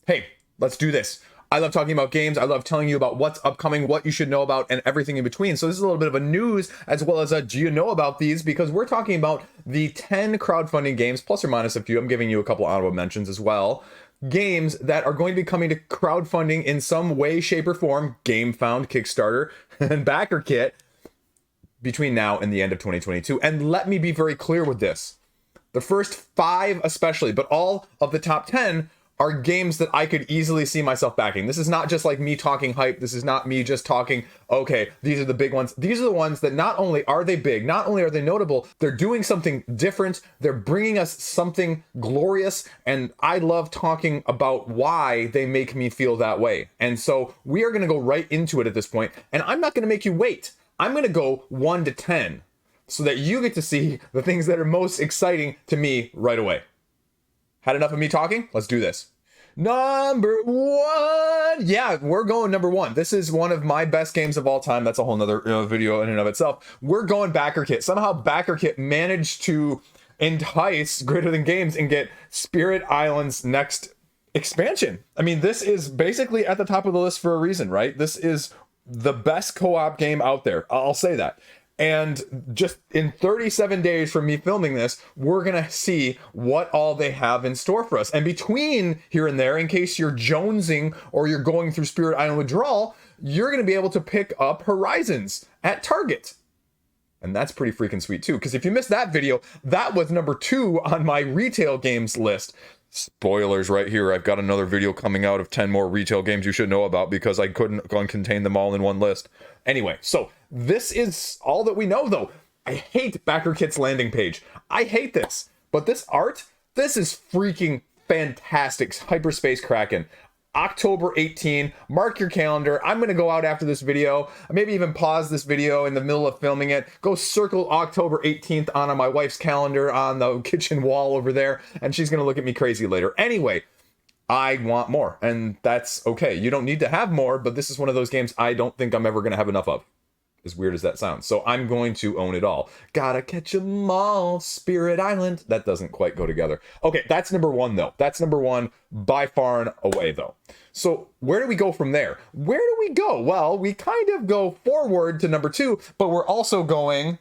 Hey, let's do this. I love talking about games. I love telling you about what's upcoming, what you should know about, and everything in between. So this is a little bit of a news as well as a do you know about these, because we're talking about the 10 crowdfunding games, plus or minus a few. I'm giving you a couple honorable mentions as well. Games that are going to be coming to crowdfunding in some way, shape, or form, GameFound, Kickstarter, and BackerKit between now and the end of 2022. And let me be very clear with this. The first 5 especially, but all of the top 10 are games that I could easily see myself backing. This is not just like me talking hype. This is not me just talking, okay, these are the big ones. These are the ones that not only are they big, not only are they notable, they're doing something different. They're bringing us something glorious. And I love talking about why they make me feel that way. And so we are going to go right into it at this point. And I'm not going to make you wait. I'm going to go 1 to 10 so that you get to see the things that are most exciting to me right away. Had enough of me talking? Let's do this. Number 1. Yeah, we're going number 1. This is one of my best games of all time. That's a whole nother video in and of itself. We're going BackerKit. Somehow BackerKit managed to entice Greater Than Games and get Spirit Island's next expansion. I mean, this is basically at the top of the list for a reason, right? This is the best co-op game out there. I'll say that. And just in 37 days from me filming this, we're going to see what all they have in store for us. And between here and there, in case you're jonesing or you're going through Spirit Island withdrawal, you're going to be able to pick up Horizons at Target. And that's pretty freaking sweet too, because if you missed that video, that was number 2 on my retail games list. Spoilers right here. I've got another video coming out of 10 more retail games you should know about because I couldn't contain them all in one list. Anyway, so this is all that we know though. I hate BackerKit's landing page. I hate this. But this art, this is freaking fantastic. Hyperspace Kraken. October 18, mark your calendar. I'm going to go out after this video, maybe even pause this video in the middle of filming it, go circle October 18th on my wife's calendar on the kitchen wall over there, and she's going to look at me crazy later. Anyway, I want more, and that's okay. You don't need to have more, but this is one of those games I don't think I'm ever going to have enough of. As weird as that sounds. So I'm going to own it all. Gotta catch 'em all, Spirit Island. That doesn't quite go together. Okay, that's number 1 though. That's number 1 by far and away though. So where do we go from there? Where do we go? Well, we kind of go forward to number 2, but we're also going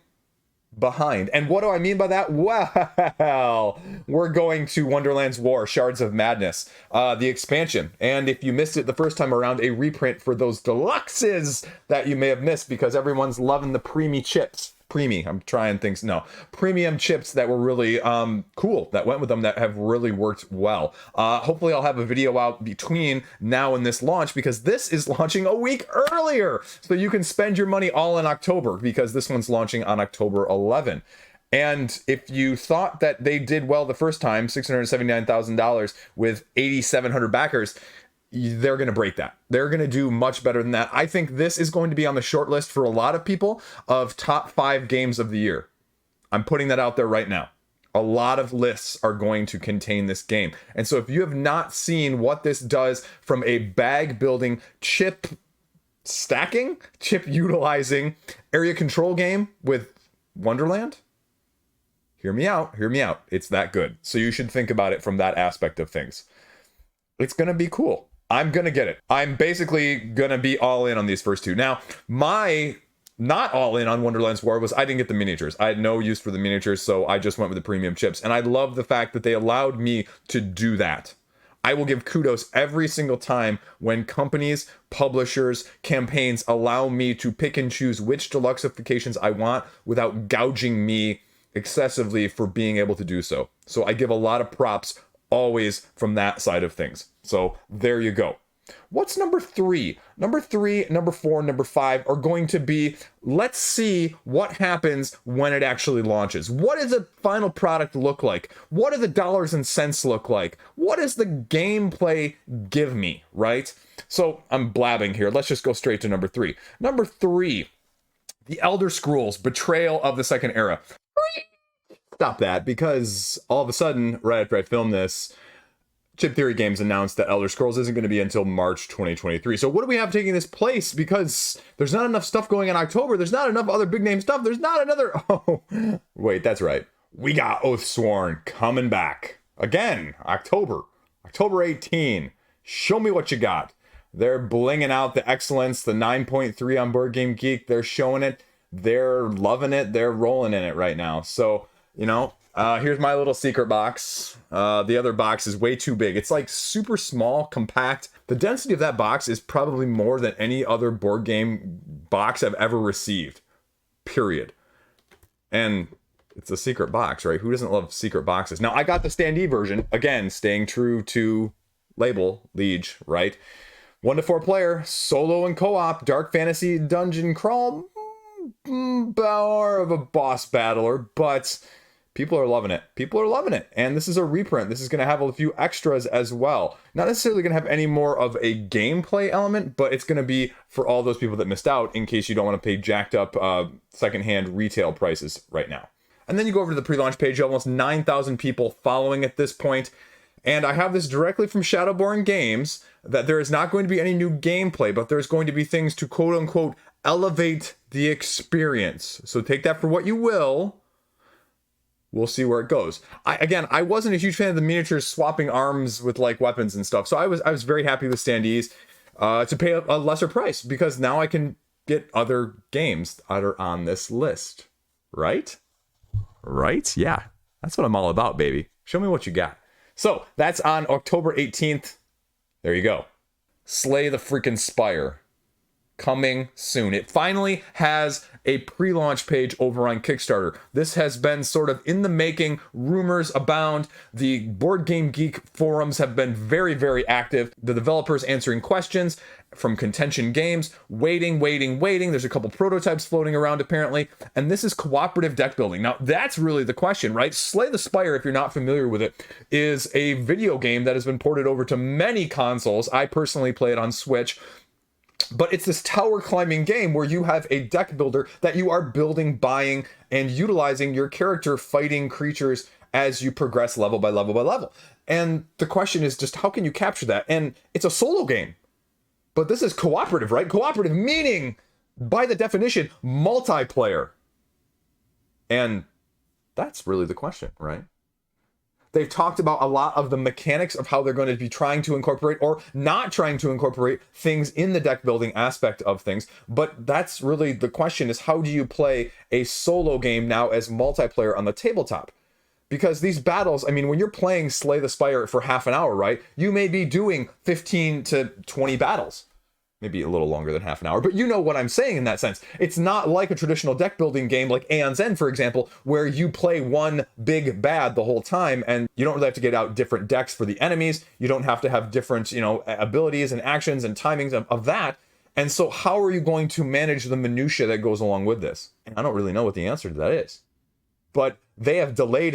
behind. And what do I mean by that? Well, we're going to Wonderland's War, Shards of Madness, the expansion. And if you missed it the first time around, a reprint for those deluxes that you may have missed because everyone's loving the preemie chips. I'm trying things. No, premium chips that were really cool, that went with them, that have really worked well. Hopefully I'll have a video out between now and this launch because this is launching a week earlier. So you can spend your money all in October because this one's launching on October 11. And if you thought that they did well the first time, $679,000 with 8,700 backers, they're going to break that. They're going to do much better than that. I think this is going to be on the short list for a lot of people of top 5 games of the year. I'm putting that out there right now. A lot of lists are going to contain this game. And so if you have not seen what this does from a bag building, chip stacking, chip utilizing area control game with Wonderland, hear me out. It's that good. So you should think about it from that aspect of things. It's going to be cool. I'm going to get it. I'm basically going to be all in on these first 2. Now, my not all in on Wonderland's War was I didn't get the miniatures. I had no use for the miniatures, so I just went with the premium chips. And I love the fact that they allowed me to do that. I will give kudos every single time when companies, publishers, campaigns allow me to pick and choose which deluxeifications I want without gouging me excessively for being able to do so. So I give a lot of props always from that side of things. So there you go. What's number 3? Number 3, number 4, number 5 are going to be, let's see what happens when it actually launches. What does the final product look like? What do the dollars and cents look like? What does the gameplay give me, right? So I'm blabbing here. Let's just go straight to number 3. Number 3, The Elder Scrolls Betrayal of the Second Era. Stop that, because all of a sudden, right after I filmed this, Chip Theory Games announced that Elder Scrolls isn't going to be until March 2023. So what do we have taking this place? Because there's not enough stuff going in October. There's not enough other big name stuff. There's not another... Oh, wait, that's right. We got Oathsworn coming back. Again, October 18. Show me what you got. They're blinging out the excellence, the 9.3 on Board Game Geek. They're showing it. They're loving it. They're rolling in it right now. So, here's my little secret box. The other box is way too big. It's like super small, compact. The density of that box is probably more than any other board game box I've ever received. Period. And it's a secret box, right? Who doesn't love secret boxes? Now, I got the standee version. Again, staying true to label, Liege, right? 1 to 4 player, solo and co-op, dark fantasy dungeon crawl. More of a boss battler, but people are loving it. People are loving it. And this is a reprint. This is going to have a few extras as well. Not necessarily going to have any more of a gameplay element, but it's going to be for all those people that missed out in case you don't want to pay jacked up secondhand retail prices right now. And then you go over to the pre-launch page, almost 9,000 people following at this point. And I have this directly from Shadowborn Games, that there is not going to be any new gameplay, but there's going to be things to quote-unquote elevate the experience. So take that for what you will. We'll see where it goes. I wasn't a huge fan of the miniatures swapping arms with like weapons and stuff. So I was very happy with standees to pay a lesser price, because now I can get other games that are on this list. Right? Right? Yeah. That's what I'm all about, baby. Show me what you got. So that's on October 18th. There you go. Slay the freaking Spire. Coming soon. It finally has a pre-launch page over on Kickstarter. This has been sort of in the making. Rumors abound. The Board Game Geek forums have been very, very active. The developers answering questions from Contention Games. Waiting. There's a couple prototypes floating around apparently. And this is cooperative deck building. Now, that's really the question, right? Slay the Spire, if you're not familiar with it, is a video game that has been ported over to many consoles. I personally play it on Switch. But it's this tower climbing game where you have a deck builder that you are building, buying, and utilizing your character fighting creatures as you progress level by level by level. And the question is just, how can you capture that? And it's a solo game. But this is cooperative, right? Cooperative meaning, by the definition, multiplayer. And that's really the question, right? They've talked about a lot of the mechanics of how they're going to be trying to incorporate or not trying to incorporate things in the deck building aspect of things. But that's really the question, is how do you play a solo game now as multiplayer on the tabletop? Because these battles, I mean, when you're playing Slay the Spire for half an hour, right, you may be doing 15 to 20 battles. Maybe a little longer than half an hour, but you know what I'm saying in that sense. It's not like a traditional deck building game like Aeon's End, for example, where you play one big bad the whole time and you don't really have to get out different decks for the enemies. You don't have to have different, abilities and actions and timings of that. And so how are you going to manage the minutia that goes along with this? And I don't really know what the answer to that is. But they have delayed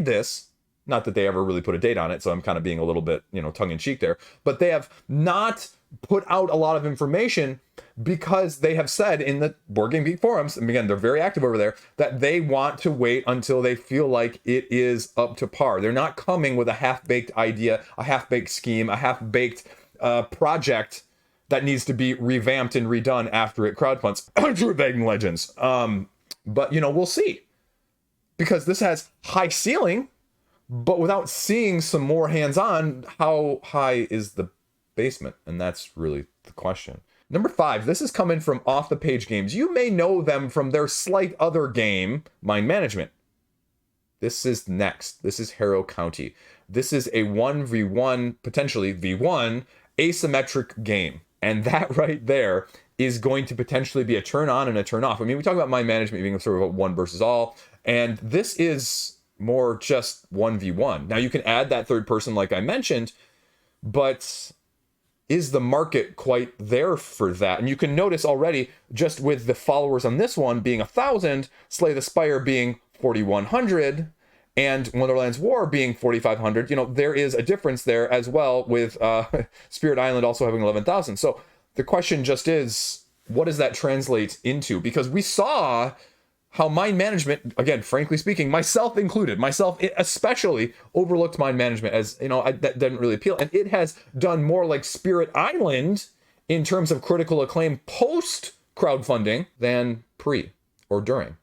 this. Not that they ever really put a date on it, so I'm kind of being a little bit, tongue-in-cheek there. But they have not put out a lot of information because they have said in the Board Game Geek forums, and again, they're very active over there, that they want to wait until they feel like it is up to par. They're not coming with a half-baked idea, a half-baked scheme, a half-baked project that needs to be revamped and redone after it crowdfunds. True Begging Legends. But, we'll see. Because this has high ceiling, but without seeing some more hands-on, how high is the basement? And that's really the question. Number 5, this is coming from Off the Page Games. You may know them from their slight other game, Mind Management. This is next. This is Harrow County. This is a 1v1, potentially v1, asymmetric game. And that right there is going to potentially be a turn on and a turn off. I mean, we talk about Mind Management being sort of a one versus all, and this is more just 1v1. Now you can add that third person like I mentioned, but is the market quite there for that? And you can notice already, just with the followers on this one being 1,000, Slay the Spire being 4,100, and Wonderland's War being 4,500, there is a difference there as well, with Spirit Island also having 11,000. So the question just is, what does that translate into? Because we saw how Mind Management, again, frankly speaking, myself included, myself especially, overlooked Mind Management as, that didn't really appeal. And it has done more like Spirit Island in terms of critical acclaim post crowdfunding than pre or during.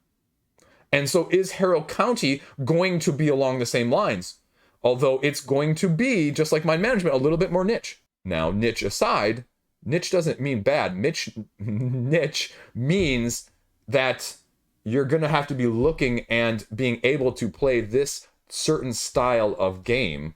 And so is Harrow County going to be along the same lines? Although it's going to be, just like mind management, a little bit more niche. Now, niche aside, niche doesn't mean bad. Niche means that you're going to have to be looking and being able to play this certain style of game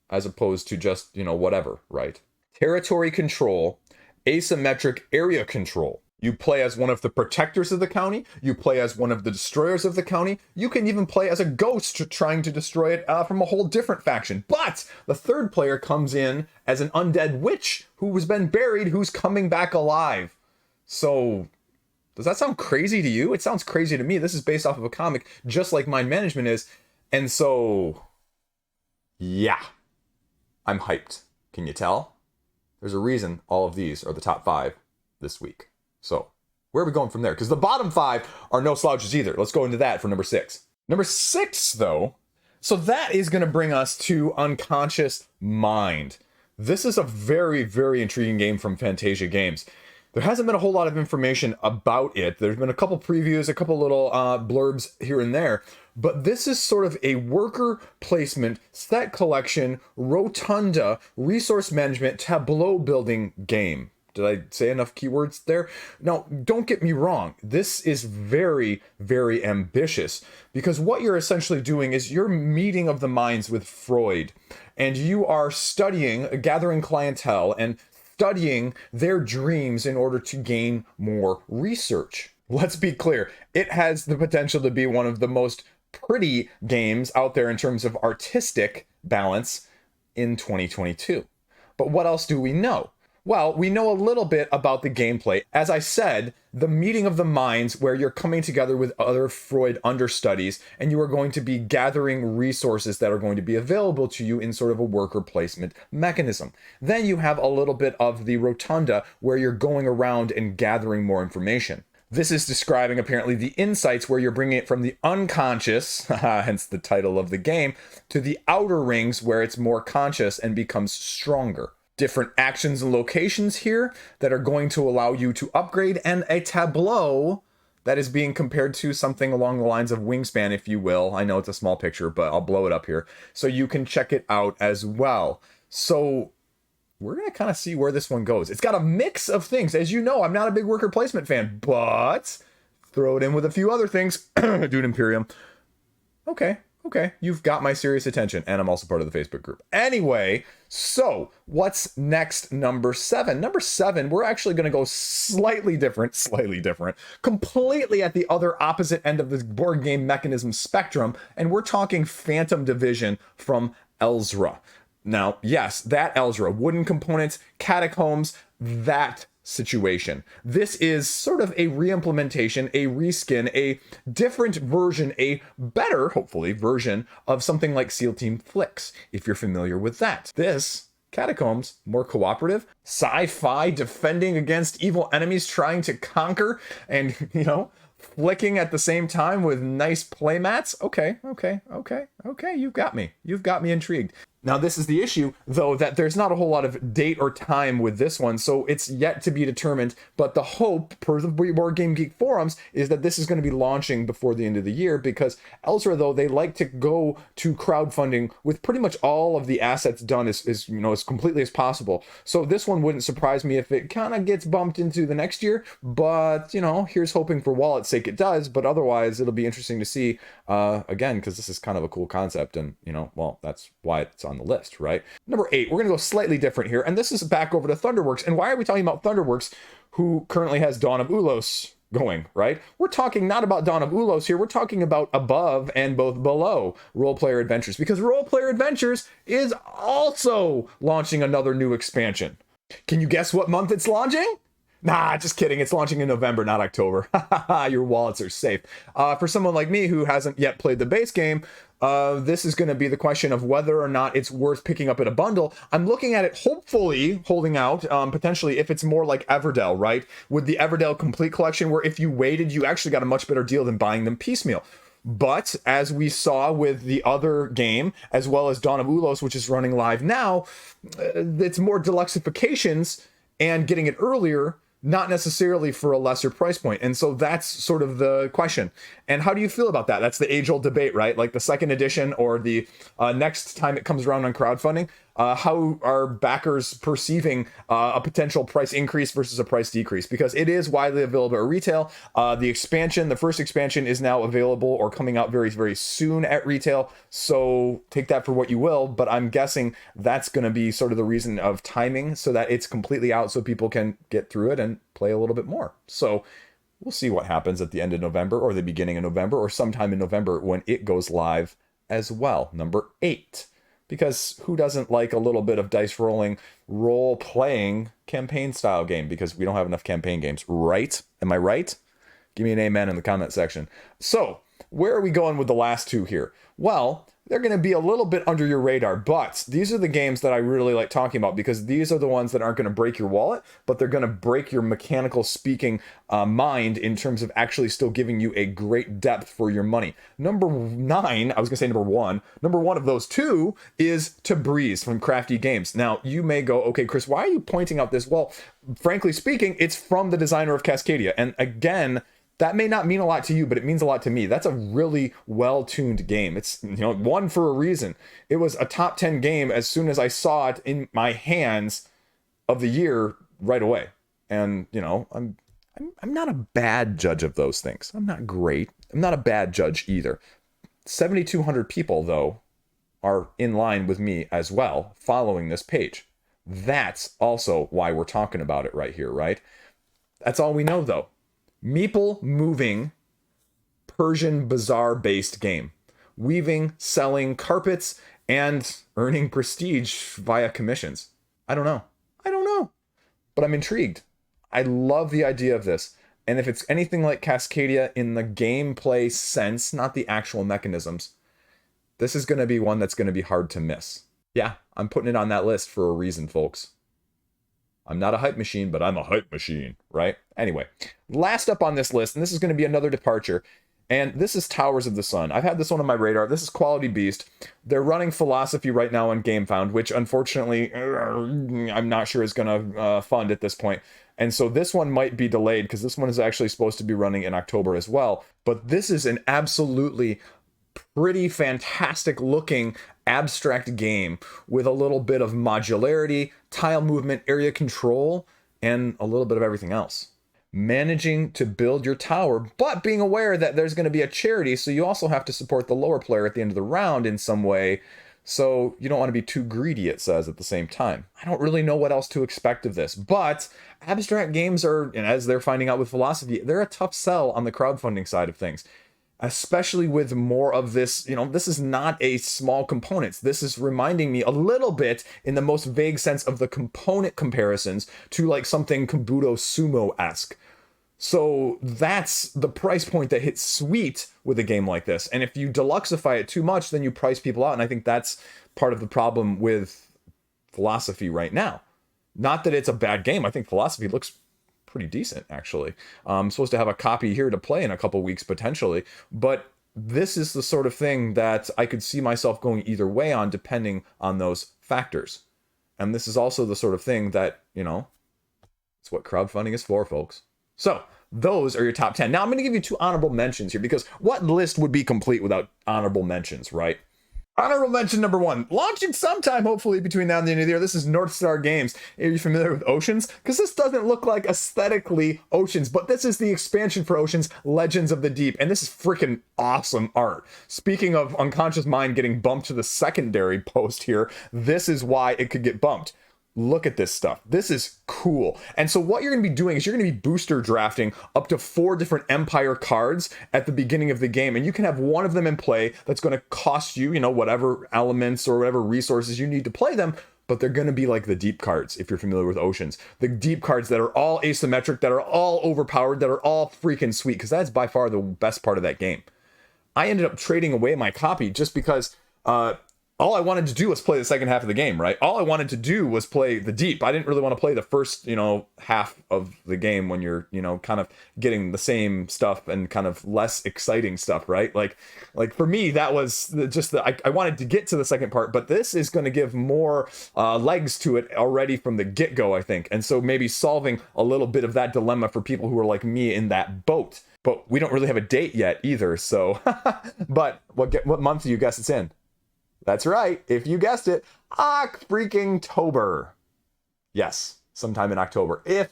as opposed to just, whatever, right? Territory control, asymmetric area control. You play as one of the protectors of the county. You play as one of the destroyers of the county. You can even play as a ghost trying to destroy it from a whole different faction. But the third player comes in as an undead witch who has been buried, who's coming back alive. So, does that sound crazy to you? It sounds crazy to me. This is based off of a comic, just like mind management is. And so, yeah, I'm hyped. Can you tell? There's a reason all of these are the top 5 this week. So, where are we going from there? Because the bottom 5 are no slouches either. Let's go into that for number 6. Number 6, though, so that is going to bring us to Unconscious Mind. This is a very, very intriguing game from Fantasia Games. There hasn't been a whole lot of information about it. There's been a couple previews, a couple little blurbs here and there. But this is sort of a worker placement, set collection, rotunda, resource management, tableau building game. Did I say enough keywords there? Now, don't get me wrong. This is very, very ambitious because what you're essentially doing is you're meeting of the minds with Freud, and you are studying, gathering clientele and studying their dreams in order to gain more research. Let's be clear. It has the potential to be one of the most pretty games out there in terms of artistic balance in 2022. But what else do we know? Well, we know a little bit about the gameplay. As I said, the meeting of the minds where you're coming together with other Freud understudies and you are going to be gathering resources that are going to be available to you in sort of a worker placement mechanism. Then you have a little bit of the rotunda where you're going around and gathering more information. This is describing apparently the insights where you're bringing it from the unconscious, hence the title of the game, to the outer rings where it's more conscious and becomes stronger. Different actions and locations here that are going to allow you to upgrade, and a tableau that is being compared to something along the lines of Wingspan, if you will. I know it's a small picture, but I'll blow it up here so you can check it out as well. So we're going to kind of see where this one goes. It's got a mix of things. As you know, I'm not a big worker placement fan, but throw it in with a few other things. Dude Imperium. Okay, you've got my serious attention, and I'm also part of the Facebook group. Anyway, so what's next? Number 7. Number 7, we're actually going to go slightly different, completely at the other opposite end of the board game mechanism spectrum, and we're talking Phantom Division from Elzra. Now, yes, that Elzra, wooden components, catacombs, that situation. This is sort of a re-implementation, a reskin, a different version, a better, hopefully, version of something like SEAL Team Flicks, if you're familiar with that. This, Catacombs, more cooperative, sci-fi, defending against evil enemies, trying to conquer, and, flicking at the same time with nice playmats. Okay, you've got me. You've got me intrigued. Now, this is the issue, though, that there's not a whole lot of date or time with this one, so it's yet to be determined. But the hope, per the Board Game Geek forums, is that this is going to be launching before the end of the year, because Elzra, though, they like to go to crowdfunding with pretty much all of the assets done as completely as possible. So this one wouldn't surprise me if it kind of gets bumped into the next year, but, here's hoping for wallet's sake it does, but otherwise it'll be interesting to see, again, because this is kind of a cool concept, and, that's why it's on the list, right? Number 8, we're going to go slightly different here, and this is back over to Thunderworks. And why are we talking about Thunderworks, who currently has Dawn of Ulos going, right? We're talking not about Dawn of Ulos here, we're talking about above and both below Role Player Adventures, because Role Player Adventures is also launching another new expansion. Can you guess what month it's launching? Nah, just kidding. It's launching in November, not October. Your wallets are safe. For someone like me who hasn't yet played the base game, this is going to be the question of whether or not it's worth picking up in a bundle. I'm looking at it, hopefully holding out, potentially if it's more like Everdell, right? With the Everdell Complete Collection, where if you waited, you actually got a much better deal than buying them piecemeal. But as we saw with the other game, as well as Dawn of Ulos, which is running live now, it's more deluxeifications and getting it earlier not necessarily for a lesser price point. And so that's sort of the question. And how do you feel about that? That's the age-old debate, right? Like the second edition or the next time it comes around on crowdfunding, how are backers perceiving a potential price increase versus a price decrease? Because it is widely available at retail. The first expansion is now available or coming out very, very soon at retail. So take that for what you will, but I'm guessing that's going to be sort of the reason of timing so that it's completely out so people can get through it and play a little bit more. So we'll see what happens at the end of November or the beginning of November or sometime in November when it goes live as well. Number 8. Because who doesn't like a little bit of dice rolling, role-playing campaign style game? Because we don't have enough campaign games, right? Am I right? Give me an amen in the comment section. So, where are we going with the last two here? Well, they're going to be a little bit under your radar, but these are the games that I really like talking about because these are the ones that aren't going to break your wallet, but they're going to break your mechanical speaking mind in terms of actually still giving you a great depth for your money. Number 9, I was going to say number 1. Number 1 of those two is Tabriz from Crafty Games. Now, you may go, okay, Chris, why are you pointing out this? Well, frankly speaking, it's from the designer of Cascadia. And again, that may not mean a lot to you, but it means a lot to me. That's a really well-tuned game. It's, one for a reason. It was a top 10 game as soon as I saw it in my hands of the year right away. And, I'm not a bad judge of those things. I'm not great. I'm not a bad judge either. 7,200 people, though, are in line with me as well, following this page. That's also why we're talking about it right here, right? That's all we know, though. Meeple moving Persian bazaar-based game. Weaving, selling carpets, and earning prestige via commissions. I don't know. But I'm intrigued. I love the idea of this. And if it's anything like Cascadia in the gameplay sense, not the actual mechanisms, this is going to be one that's going to be hard to miss. Yeah, I'm putting it on that list for a reason, folks. I'm not a hype machine, but I'm a hype machine, right? Anyway, last up on this list, and this is going to be another departure, and this is Towers of the Sun. I've had this one on my radar. This is Quality Beast. They're running Philosophy right now on GameFound, which unfortunately I'm not sure is going to fund at this point. And so this one might be delayed because this one is actually supposed to be running in October as well. But this is an absolutely pretty fantastic looking abstract game with a little bit of modularity, tile movement, area control, and a little bit of everything else. Managing to build your tower, but being aware that there's going to be a charity, so you also have to support the lower player at the end of the round in some way, so you don't want to be too greedy, it says at the same time. I don't really know what else to expect of this, but abstract games are, and as they're finding out with Philosophy, they're a tough sell on the crowdfunding side of things. Especially with more of this, this is not a small components. This is reminding me a little bit in the most vague sense of the component comparisons to like something Kabuto Sumo-esque. So that's the price point that hits sweet with a game like this. And if you deluxify it too much, then you price people out. And I think that's part of the problem with Philosophy right now. Not that it's a bad game. I think Philosophy looks pretty decent, actually. I'm supposed to have a copy here to play in a couple weeks potentially, but this is the sort of thing that I could see myself going either way on depending on those factors. And this is also the sort of thing that, it's what crowdfunding is for, folks. So those are your top 10. Now I'm going to give you 2 honorable mentions here because what list would be complete without honorable mentions, right? Honorable mention number 1, launching sometime hopefully between now and the end of the year. This is North Star Games. Are you familiar with Oceans? Because this doesn't look like aesthetically Oceans, but this is the expansion for Oceans, Legends of the Deep, and this is freaking awesome art. Speaking of unconscious mind getting bumped to the secondary post here, this is why it could get bumped. Look at this stuff. This is cool. And so what you're going to be doing is you're going to be booster drafting up to 4 different Empire cards at the beginning of the game. And you can have one of them in play that's going to cost you, whatever elements or whatever resources you need to play them. But they're going to be like the deep cards, if you're familiar with Oceans. The deep cards that are all asymmetric, that are all overpowered, that are all freaking sweet. Because that's by far the best part of that game. I ended up trading away my copy just because... a all I wanted to do was play the second half of the game, right? All I wanted to do was play the deep. I didn't really want to play the first, half of the game when you're, kind of getting the same stuff and kind of less exciting stuff, right? Like for me, that was just I wanted to get to the second part, but this is going to give more legs to it already from the get-go, I think. And so maybe solving a little bit of that dilemma for people who are like me in that boat. But we don't really have a date yet either, so. But what month do you guess it's in? That's right. If you guessed it, Freaking-tober. Yes, sometime in October. If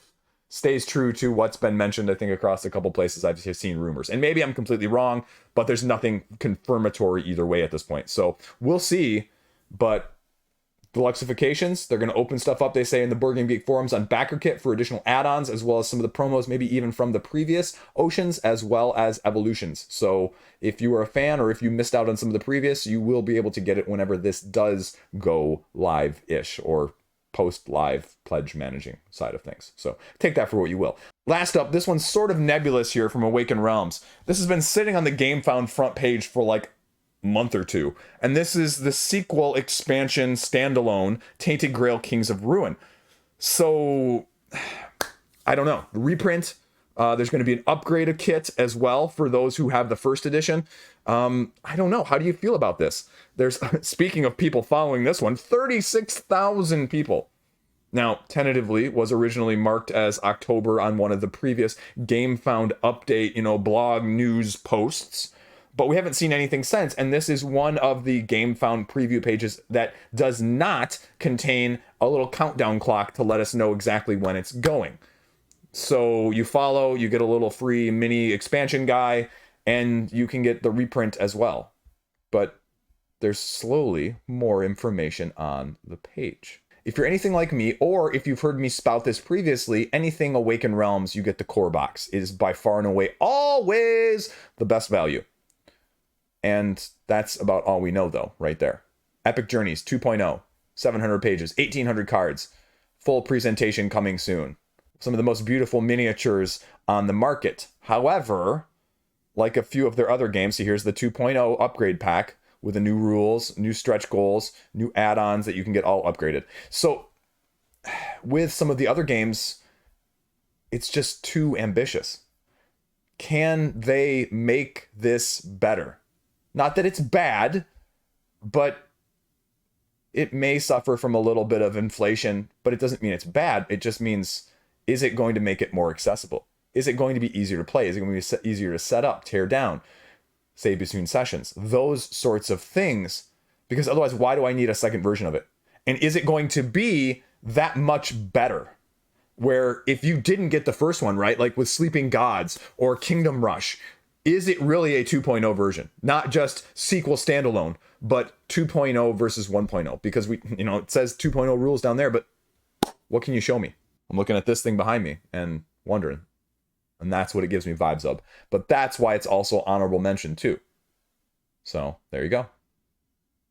stays true to what's been mentioned, I think, across a couple places I've seen rumors. And maybe I'm completely wrong, but there's nothing confirmatory either way at this point. So we'll see. But Deluxifications, they're going to open stuff up, they say, in the Board Game Geek forums on BackerKit for additional add-ons, as well as some of the promos, maybe even from the previous Oceans, as well as Evolutions. So if you were a fan or if you missed out on some of the previous, you will be able to get it whenever this does go live-ish, or post-live pledge managing side of things. So take that for what you will. Last up, this one's sort of nebulous here from Awakened Realms. This has been sitting on the GameFound front page for like month or two, and this is the sequel expansion standalone Tainted Grail Kings of Ruin. So I don't know, reprint, there's going to be an upgraded kit as well for those who have the first edition. I don't know, how do you feel about this? There's, speaking of people following this one, 36,000 people. Now, tentatively was originally marked as October on one of the previous GameFound update, blog news posts. But we haven't seen anything since, and this is one of the GameFound preview pages that does not contain a little countdown clock to let us know exactly when it's going. So you follow, you get a little free mini expansion guy, and you can get the reprint as well. But there's slowly more information on the page. If you're anything like me, or if you've heard me spout this previously, anything Awakened Realms, you get the core box. It is by far and away always the best value. And that's about all we know, though, right there. Epic Journeys 2.0, 700 pages, 1,800 cards, full presentation coming soon. Some of the most beautiful miniatures on the market. However, like a few of their other games, so here's the 2.0 upgrade pack with the new rules, new stretch goals, new add-ons that you can get all upgraded. So with some of the other games, it's just too ambitious. Can they make this better? Not that it's bad, but it may suffer from a little bit of inflation, but it doesn't mean it's bad. It just means, is it going to make it more accessible? Is it going to be easier to play? Is it going to be easier to set up, tear down, save between sessions? Those sorts of things, because otherwise, why do I need a second version of it? And is it going to be that much better? Where if you didn't get the first one, right, like with Sleeping Gods or Kingdom Rush, is it really a 2.0 version? Not just sequel standalone, but 2.0 versus 1.0. Because it says 2.0 rules down there, but what can you show me? I'm looking at this thing behind me and wondering. And that's what it gives me vibes of. But that's why it's also honorable mention too. So there you go.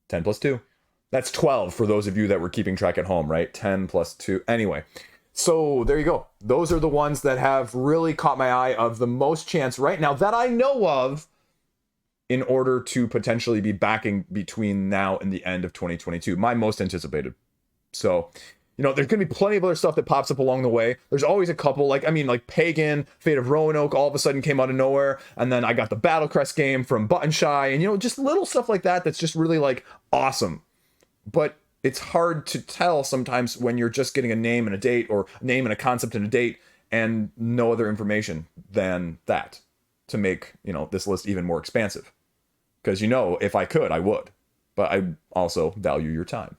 10 plus 2. That's 12 for those of you that were keeping track at home, right? 10 plus 2. Anyway. So there you go. Those are the ones that have really caught my eye of the most chance right now that I know of in order to potentially be backing between now and the end of 2022. My most anticipated. So, there's going to be plenty of other stuff that pops up along the way. There's always a couple, like Pagan, Fate of Roanoke all of a sudden came out of nowhere. And then I got the Battlecrest game from Button Shy. And, just little stuff like that that's just really, awesome. But it's hard to tell sometimes when you're just getting a name and a date, or a name and a concept and a date, and no other information than that to make, this list even more expansive. Because, if I could, I would. But I also value your time.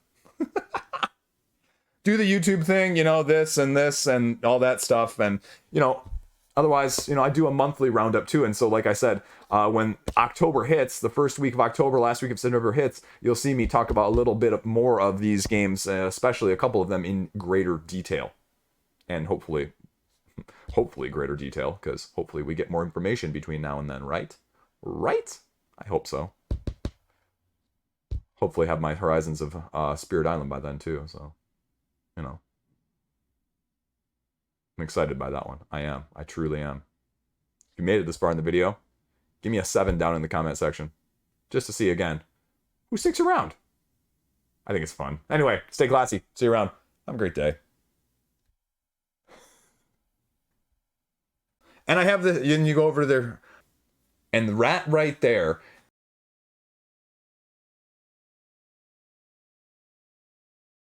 Do the YouTube thing, this and all that stuff. And, otherwise, I do a monthly roundup too. And so, like I said, when October hits, the first week of October, last week of September hits, you'll see me talk about a little bit more of these games, especially a couple of them in greater detail. And hopefully greater detail, because hopefully we get more information between now and then, right? Right? I hope so. Hopefully have my horizons of Spirit Island by then too, so, I'm excited by that one. I am. I truly am. If you made it this far in the video, give me a 7 down in the comment section. Just to see again who sticks around. I think it's fun. Anyway, stay classy. See you around. Have a great day. And I have the, and you go over there, and the rat right there